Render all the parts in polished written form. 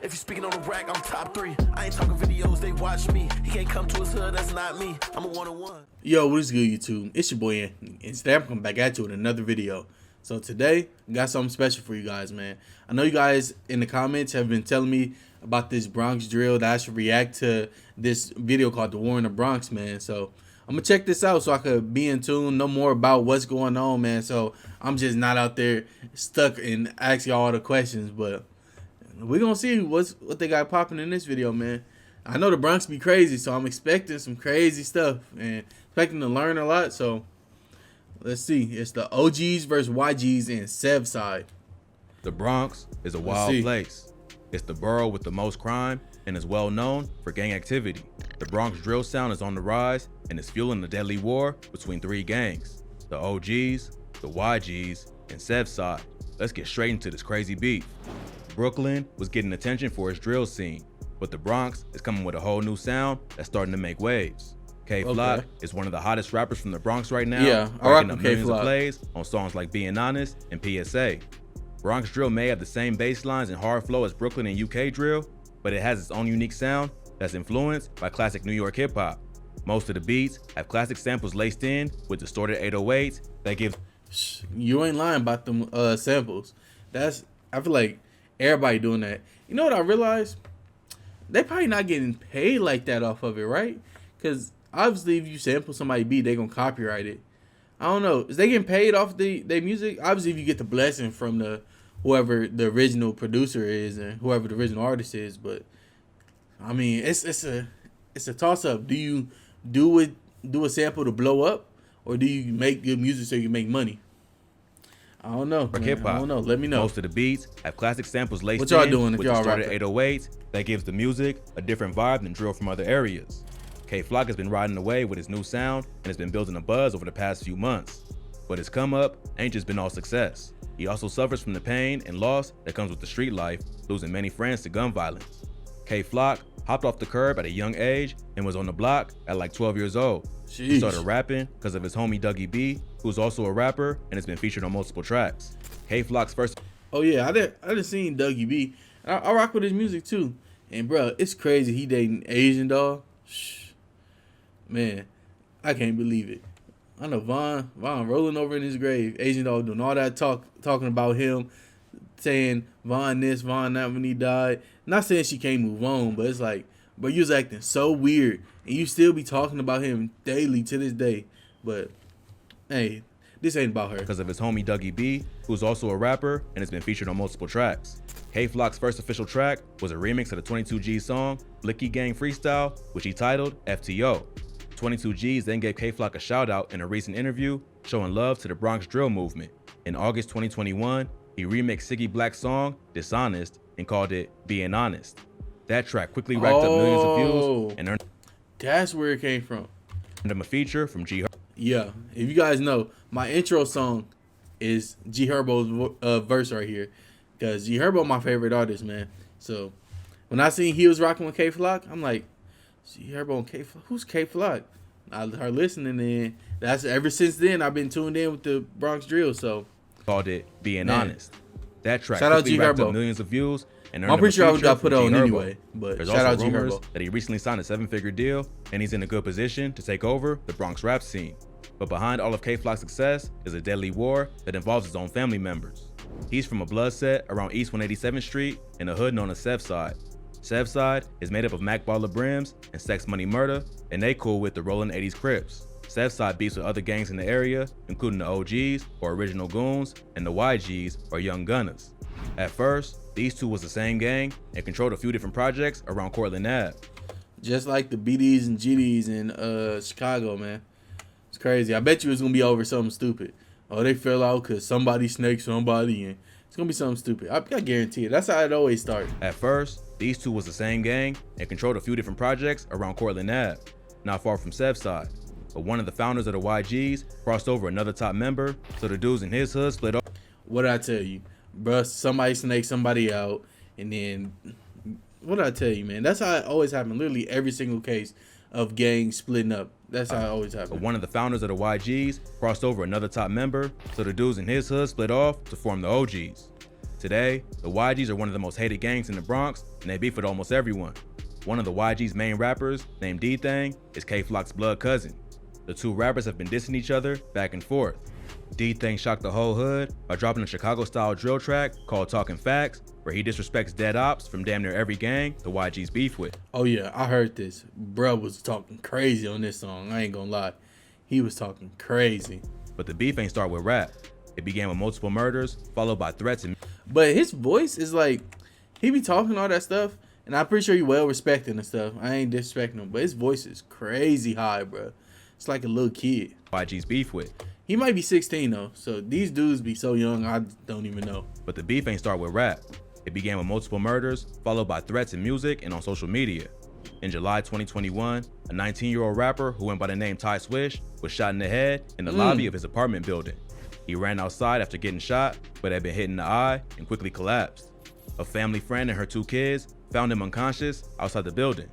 If you speaking on the rack, I'm top 3. I ain't talking videos, they watch me. He can't come to his hood, that's not me. I'm a one-on-one. Yo, what is good, YouTube? It's your boy Anthony, and today I'm coming back at you with another video. So today, I got something special for you guys, man. I know you guys in the comments have been telling me about this Bronx drill that I should react to this video called The War in the Bronx, man. So I'm gonna check this out so I could be in tune, know more about what's going on, man. So I'm just not out there stuck and asking all the questions, but we're gonna see what they got popping in this video, man. I know the Bronx be crazy, so I'm expecting some crazy stuff and expecting to learn a lot. So let's see. It's the OGs versus YGs in Sevside. The Bronx is a wild place. It's the borough with the most crime and is well known for gang activity. The Bronx drill sound is on the rise and is fueling the deadly war between 3 gangs: the OGs, the YGs, and Sevside. Let's get straight into this crazy beef. Brooklyn was getting attention for its drill scene, but the Bronx is coming with a whole new sound that's starting to make waves. K-Flock is one of the hottest rappers from the Bronx right now, Yeah, I rock racking up with millions of K-Flock. plays on songs like Being Honest and PSA. Bronx drill may have the same bass lines and hard flow as Brooklyn and UK drill, but it has its own unique sound that's influenced by classic New York hip-hop. Most of the beats have classic samples laced in with distorted 808s that give... You ain't lying about them samples. I feel like everybody doing that. You know what I realized? They probably not getting paid like that off of it, right? Because obviously if you sample somebody beat, they gonna copyright it. I don't know. Is they getting paid off their music? Obviously if you get the blessing from whoever the original producer is and whoever the original artist is, but I mean it's a toss up. Do you do a sample to blow up, or do you make good music so you make money? I don't know. For Man. hip-hop, I don't know. Let me know. most of the beats have classic samples laced What y'all in doing if with y'all distorted rapping? 808s that gives the music a different vibe than drill from other areas. K-Flock has been riding away with his new sound and has been building a buzz over the past few months. But his come up ain't just been all success. He also suffers from the pain and loss that comes with the street life, losing many friends to gun violence. K-Flock hopped off the curb at a young age and was on the block at like 12 years old. He started rapping because of his homie Dougie B, who's also a rapper and has been featured on multiple tracks. K-Flock's first... Oh yeah, I done seen Dougie B. I rock with his music too. And bro, it's crazy he dating Asian dog. Man, I can't believe it. I know Von rolling over in his grave. Asian dog doing all that talking about him, saying Von this, Von that when he died. Not saying she can't move on, but it's like, bro, you was acting so weird, and you still be talking about him daily to this day. But hey, this ain't about her. Because of his homie Dougie B, who's also a rapper and has been featured on multiple tracks. K-Flock's first official track was a remix of the 22G song Blicky Gang Freestyle, which he titled FTO. 22Gs then gave K-Flock a shout out in a recent interview showing love to the Bronx drill movement. In August 2021, he remixed Siggy Black's song Dishonest and called it Being Honest. That track quickly racked up millions of views and earned That's where it came from. him a feature from G. Yeah, if you guys know, my intro song is G Herbo's verse right here, because G Herbo my favorite artist, man. So when I seen he was rocking with K-Flock, I'm like, G Herbo and K-Flock, who's K-Flock? I started listening, and that's ever since then I've been tuned in with the Bronx drill. So called it Being Man. Honest. That track Shout out quickly G racked up Herbo. millions of views and earned I'm him a pretty sure I feature got put from on G Herbo. anyway. But There's shout also out G rumors Herbo. that he recently signed a 7-figure deal and he's in a good position to take over the Bronx rap scene. But behind all of K-Flock's success is a deadly war that involves his own family members. He's from a blood set around East 187th Street in a hood known as Sevside. Sevside is made up of Mac Baller Brims and Sex Money Murder, and they cool with the Rollin' 80s Crips. Sevside beefs with other gangs in the area, including the OGs, or Original Goons, and the YGs, or Young Gunners. At first, these two was the same gang and controlled a few different projects around Cortland Ave. Just like the BDs and GDs in Chicago, man. It's crazy. I bet you it's gonna be over something stupid. Oh, they fell out because somebody snaked somebody, and it's gonna be something stupid. I guarantee it. That's how it always starts. At first, these two was the same gang and controlled a few different projects around Cortland Ave, not far from Sevside. But one of the founders of the YGs crossed over another top member, so the dudes in his hood split up. What did I tell you? Bruh, somebody snaked somebody out, and then, what did I tell you, man? That's how it always happens. Literally every single case of gangs splitting up. That's how it always happens. But one of the founders of the YGs crossed over another top member, so the dudes in his hood split off to form the OGs. Today, the YGs are one of the most hated gangs in the Bronx, and they beef with almost everyone. One of the YG's main rappers, named D-Thang, is K-Flock's blood cousin. The two rappers have been dissing each other back and forth. D-Thang shocked the whole hood by dropping a Chicago-style drill track called Talking Facts, where he disrespects dead ops from damn near every gang the YG's beef with. Oh yeah, I heard this. Bruh was talking crazy on this song. I ain't gonna lie. He was talking crazy. But the beef ain't start with rap. It began with multiple murders, followed by threats and... But his voice is like, he be talking all that stuff, and I'm pretty sure he well respected and stuff. I ain't disrespecting him, but his voice is crazy high, bro. It's like a little kid. YG's beef with. He might be 16 though, so these dudes be so young, I don't even know. But the beef ain't start with rap. It began with multiple murders, followed by threats in music and on social media. In July 2021, a 19-year-old rapper who went by the name Ty Swish was shot in the head in the lobby of his apartment building. He ran outside after getting shot, but had been hit in the eye and quickly collapsed. A family friend and her two kids found him unconscious outside the building.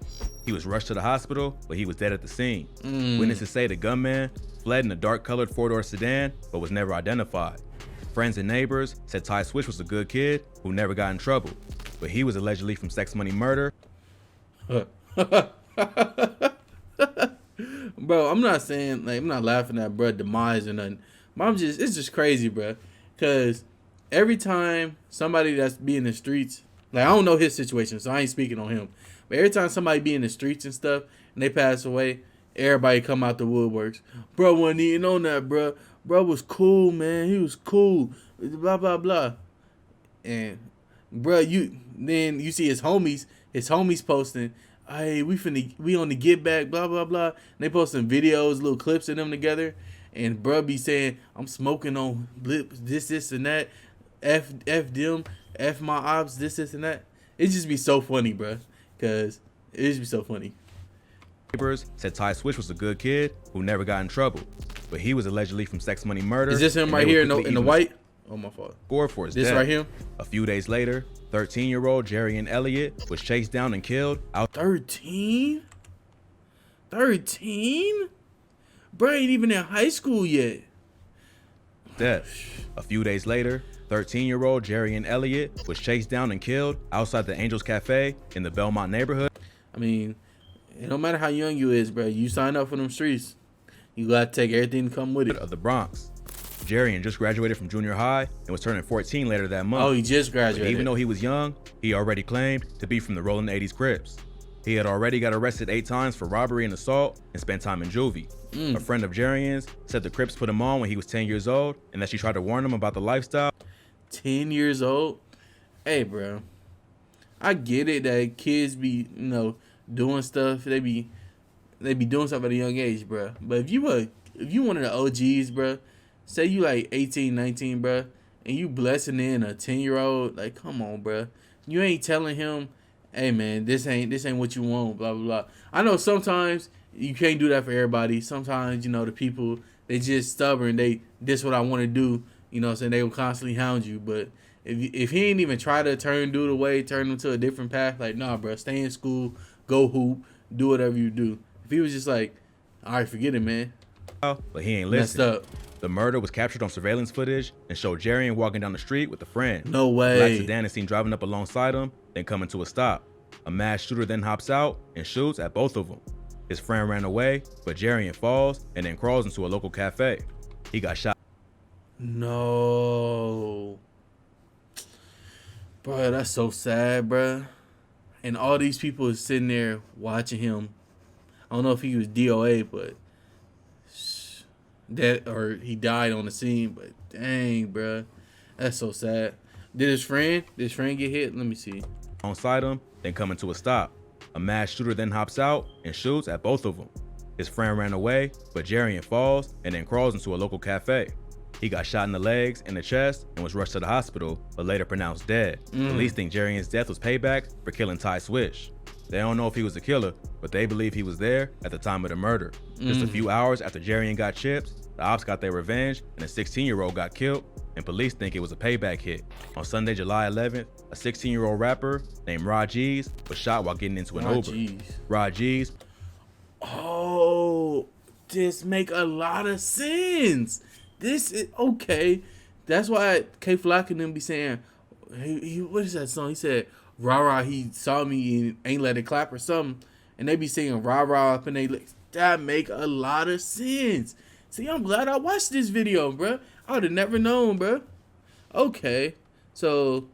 He was rushed to the hospital, but he was dead at the scene. Witnesses say the gunman fled in a dark-colored four-door sedan, but was never identified. Friends and neighbors said Ty Swish was a good kid who never got in trouble, but he was allegedly from sex money murder. Bro, I'm not saying, like, I'm not laughing at bro demise or nothing. But it's just crazy, bro. Cause every time somebody that's be in the streets, like, I don't know his situation, so I ain't speaking on him. But every time somebody be in the streets and stuff and they pass away, everybody come out the woodworks. Bro wasn't even on that, bro. Bro was cool, man. He was cool. Blah blah blah. And bro, then you see his homies posting, hey, we on the get back, blah blah blah. And they posting videos, little clips of them together. And bro be saying, I'm smoking on this and that. F them, F my ops, this and that. It just be so funny, bro. Cause it just be so funny. Neighbors said Ty Swish was a good kid who never got in trouble, but he was allegedly from sex money murder. Is this him right here in the white? Oh, my fault. Score for his this death. Right here? A few days later, 13-year-old Jerry Elliott was chased down and killed out. 13? 13? Bro ain't even in high school yet. Death. A few days later, 13-year-old Jerry Elliott was chased down and killed outside the Angels Cafe in the Belmont neighborhood. I mean, it don't matter how young you is, bro. You sign up for them streets. You gotta take everything to come with it. Of the Bronx. Jerry just graduated from junior high and was turning 14 later that month. Oh, he just graduated. But even though he was young, he already claimed to be from the Rolling 80s Crips. He had already got arrested 8 times for robbery and assault and spent time in juvie. A friend of Jerry's said the Crips put him on when he was 10 years old and that she tried to warn him about the lifestyle. 10 years old? Hey, bro. I get it that kids be, doing stuff. They be doing stuff at a young age, bro. But if you one of the OGs, bro, say you like 18, 19, bro, and you blessing in a 10-year-old, like, come on, bro. You ain't telling him, hey, man, this ain't what you want, blah, blah, blah. I know sometimes you can't do that for everybody. Sometimes, the people, they just stubborn. This what I want to do, so they will constantly hound you. But if he ain't even try to turn dude away, turn him to a different path, like, nah, bro, stay in school, go hoop, do whatever you do. If he was just like, all right, forget it, man. But he ain't listening. Messed up. The murder was captured on surveillance footage and showed Jerry walking down the street with a friend. No way. Black sedan is seen driving up alongside him, then coming to a stop. A masked shooter then hops out and shoots at both of them. His friend ran away, but Jerry falls and then crawls into a local cafe. He got shot. No. Bro, that's so sad, bro. And all these people is sitting there watching him. I don't know if he was DOA, but or he died on the scene. But dang, bro, that's so sad. Did his friend get hit? Let me see. Alongside him, then coming to a stop. A masked shooter then hops out and shoots at both of them. His friend ran away, but Jerry falls and then crawls into a local cafe. He got shot in the legs and the chest and was rushed to the hospital, but later pronounced dead. Police think Jerry's death was payback for killing Ty Swish. They don't know if he was the killer, but they believe he was there at the time of the murder. Just a few hours after Jerry got chips, the ops got their revenge and a 16-year-old got killed, and police think it was a payback hit. On Sunday, July 11th, a 16-year-old rapper named Rajeez was shot while getting into an Uber. Rajeez. Oh, this make a lot of sense. This is okay. That's why K-Flock and them be saying, he what is that song? He said, "Rah rah." He saw me and ain't let it clap or something, and they be singing "rah rah" up in they lips. That make a lot of sense. See, I'm glad I watched this video, bro. I would have never known, bro. Okay, so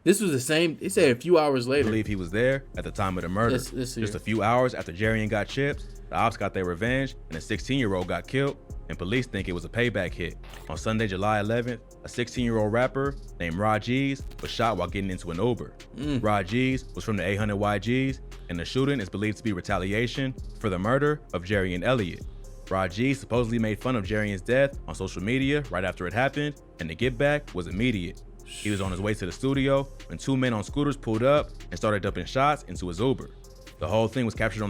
this was the same. They said a few hours I later. believe he was there at the time of the murder. Let's Just a few hours after Jerry got chipped, the ops got their revenge, and a 16-year-old got killed, and police think it was a payback hit. On Sunday, July 11th, a 16-year-old rapper named Rajeez was shot while getting into an Uber. Rajeez was from the 800 YGs, and the shooting is believed to be retaliation for the murder of Jerry and Elliott. Rajeez supposedly made fun of Jerry's death on social media right after it happened, and the get back was immediate. He was on his way to the studio when two men on scooters pulled up and started dumping shots into his Uber. The whole thing was captured on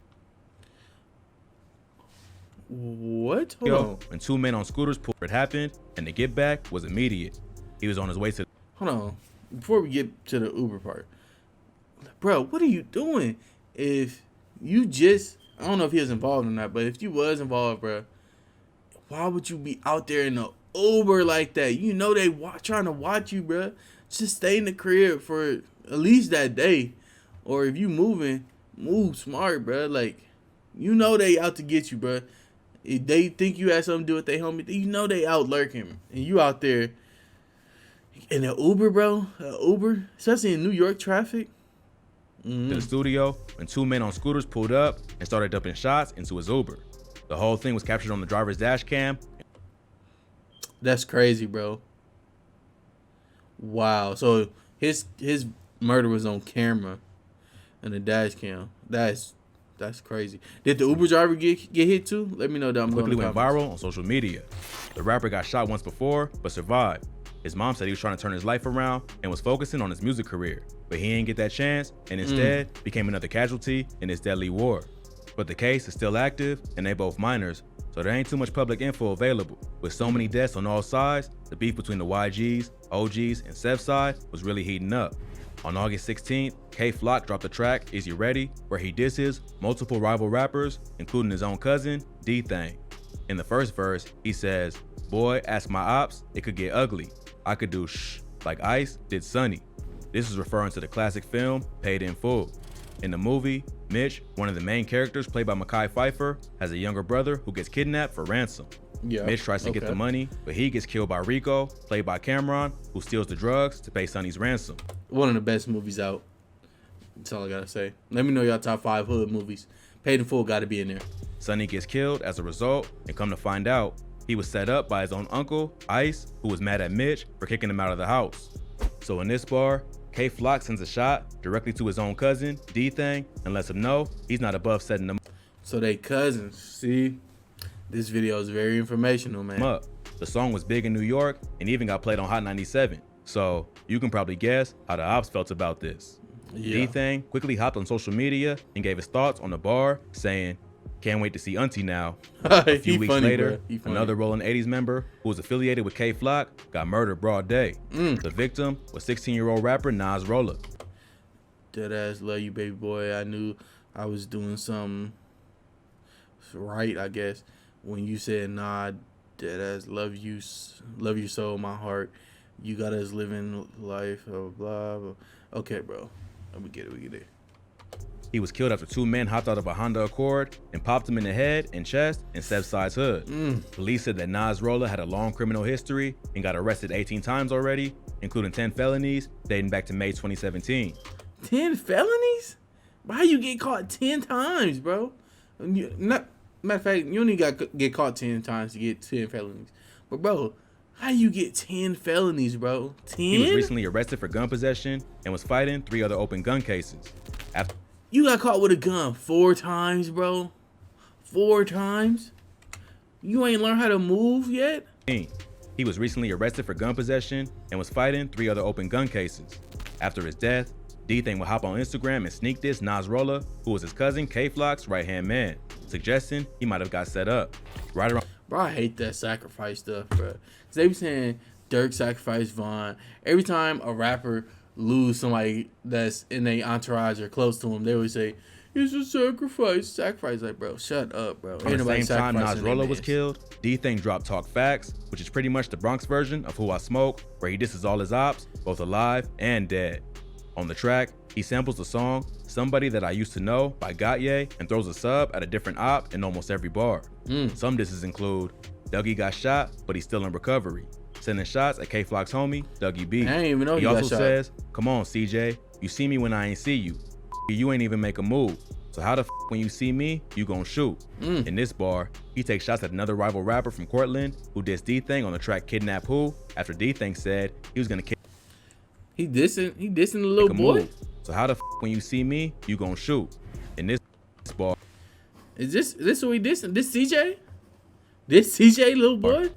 What? Hold video on. when two men on scooters pulled up. It happened, and the get back was immediate. He was on his way to Hold on. Before we get to the Uber part, bro, what are you doing? If you just, I don't know if he was involved or not, but if you was involved, bro, why would you be out there in the Uber like that? You know they trying to watch you, bro. Just stay in the crib for at least that day, or if you moving, move smart, bro. Like, you know they out to get you, bro. If they think you had something to do with their homie, you know they out lurking, and you out there in an Uber, bro. Uber, especially in New York traffic. to the studio when two men on scooters pulled up and started dumping shots into his Uber. The whole thing was captured on the driver's dash cam. That's crazy, bro. Wow. So his murder was on camera and the dash cam. That's crazy. Did the Uber driver get hit too? Let me know down below. Quickly went viral on social media. The rapper got shot once before, but survived. His mom said he was trying to turn his life around and was focusing on his music career, but he didn't get that chance and instead became another casualty in this deadly war. But the case is still active and they both minors, so there ain't too much public info available. With so many deaths on all sides, the beef between the YGs, OGs, and Sevside was really heating up. On August 16th, K-Flock dropped the track Is You Ready, where he disses multiple rival rappers, including his own cousin, D-Thang. In the first verse, he says, "Boy, ask my ops, it could get ugly. I could do shh, like Ice did Sonny." This is referring to the classic film, Paid in Full. In the movie, Mitch, one of the main characters played by Mekhi Phifer, has a younger brother who gets kidnapped for ransom. Yeah. Mitch tries to get the money, but he gets killed by Rico, played by Cameron, who steals the drugs to pay Sonny's ransom. One of the best movies out. That's all I gotta say. Let me know your top 5 hood movies. Paid in Full got to be in there. Sonny gets killed as a result, and come to find out, he was set up by his own uncle, Ice, who was mad at Mitch for kicking him out of the house. So in this bar, K-Flock sends a shot directly to his own cousin, D-Thang, and lets him know he's not above setting them So they cousins. See, this video is very informational, man. up. The song was big in New York and even got played on Hot 97. So you can probably guess how the ops felt about this. Yeah. D-Thang quickly hopped on social media and gave his thoughts on the bar, saying, "Can't wait to see Auntie now." A few weeks later, another Rollin' 80s member who was affiliated with K-Flock got murdered broad day. The victim was 16-year-old rapper Nas Rolla. Deadass love you, baby boy. I knew I was doing something right, I guess, when you said, nah, deadass love you so, my heart. You got us living life, blah, blah, blah. Okay, bro. We get it. He was killed after two men hopped out of a Honda Accord and popped him in the head and chest in Sevside's hood. Police said that Nas Rolla had a long criminal history and got arrested 18 times already, including 10 felonies dating back to May 2017. 10 felonies? Why you get caught 10 times, bro? Matter of fact, you only got to get caught 10 times to get 10 felonies. But, bro, how you get 10 felonies, bro? 10? He was recently arrested for gun possession and was fighting 3 other open gun cases. After You got caught with a gun 4 times, bro? 4 times? You ain't learned how to move yet? he was recently arrested for gun possession and was fighting 3 other open gun cases. After his death, D-Thang would hop on Instagram and sneak diss Nas Rolla, who was his cousin K-Flock's right-hand man, suggesting he might have got set up. Right around Bro, I hate that sacrifice stuff, bro. Because they be saying Dirk sacrificed Vaughn. Every time a rapper lose somebody that's in their entourage or close to him, they always say, It's a sacrifice. Sacrifice, like, bro, shut up, bro. At the same time Nasrullah was killed, D-Thing dropped Talk Facts, which is pretty much the Bronx version of Who I Smoke, where he disses all his ops, both alive and dead. On the track, he samples the song Somebody That I Used to Know by Gautier and throws a sub at a different op in almost every bar. Some disses include Dougie got shot, but he's still in recovery. Sending shots at K-Flock's homie, Dougie B. I didn't even know he he got also shot. says, come on, CJ, you see me when I ain't see you. You ain't even make a move. So how the f when you see me, you gon' shoot? In this bar, he takes shots at another rival rapper from Cortland who dissed D-Thing on the track Kidnap Who after D-Thing said he was gonna kick He dissing the little a boy. move. So how the f when you see me, you gon' shoot? In this bar, Is this who he dissing? This CJ? This CJ little boy?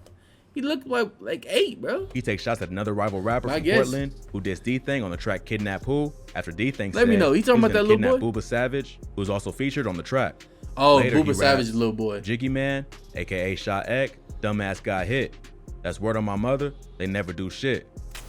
He looked like 8, bro. he takes shots at another rival rapper I from guess. Portland who dissed D-Thing on the track Kidnap Who after D-Thing said Let me know. He talking was about that gonna little kidnap boy? Booba Savage, who was also featured on the track. Oh, Later, he Booba Savage, raps, little boy. Jiggy Man, aka Shot Ek, dumbass got hit. That's word on my mother, they never do shit.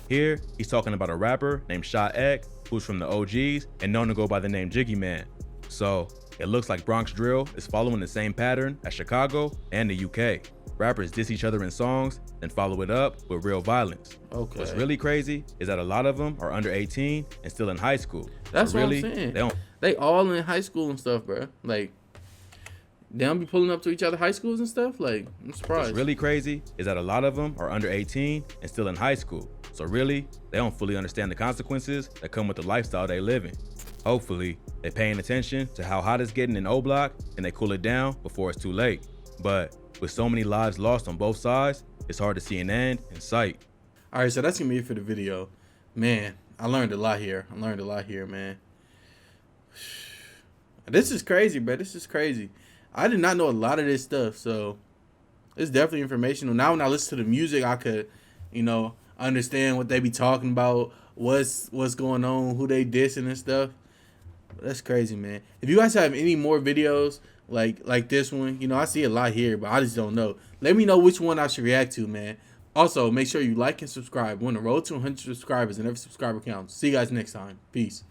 Here, he's talking about a rapper named Shot Ek, who's from the OGs and known to go by the name Jiggy Man. So, it looks like Bronx drill is following the same pattern as Chicago and the UK. Rappers diss each other in songs, then follow it up with real violence. Okay. What's really crazy is that a lot of them are under 18 and still in high school. That's So what really, I'm saying. They don't They all in high school and stuff, bro. Like, they don't be pulling up to each other high schools and stuff. Like, I'm surprised. What's really crazy is that a lot of them are under 18 and still in high school. So really, they don't fully understand the consequences that come with the lifestyle they live in. Hopefully, they're paying attention to how hot it's getting in O Block and they cool it down before it's too late. But with so many lives lost on both sides, it's hard to see an end in sight. All right, so that's gonna be it for the video. Man, I learned a lot here. Man. This is crazy, bro. This is crazy. I did not know a lot of this stuff, so it's definitely informational. Now when I listen to the music, I could, understand what they be talking about, what's going on, who they dissing and stuff. That's crazy, man. If you guys have any more videos like this one, I see a lot here, but I just don't know. Let me know which one I should react to, man. Also, make sure you like and subscribe. We're on the road to 100 subscribers, and every subscriber counts. See you guys next time. Peace.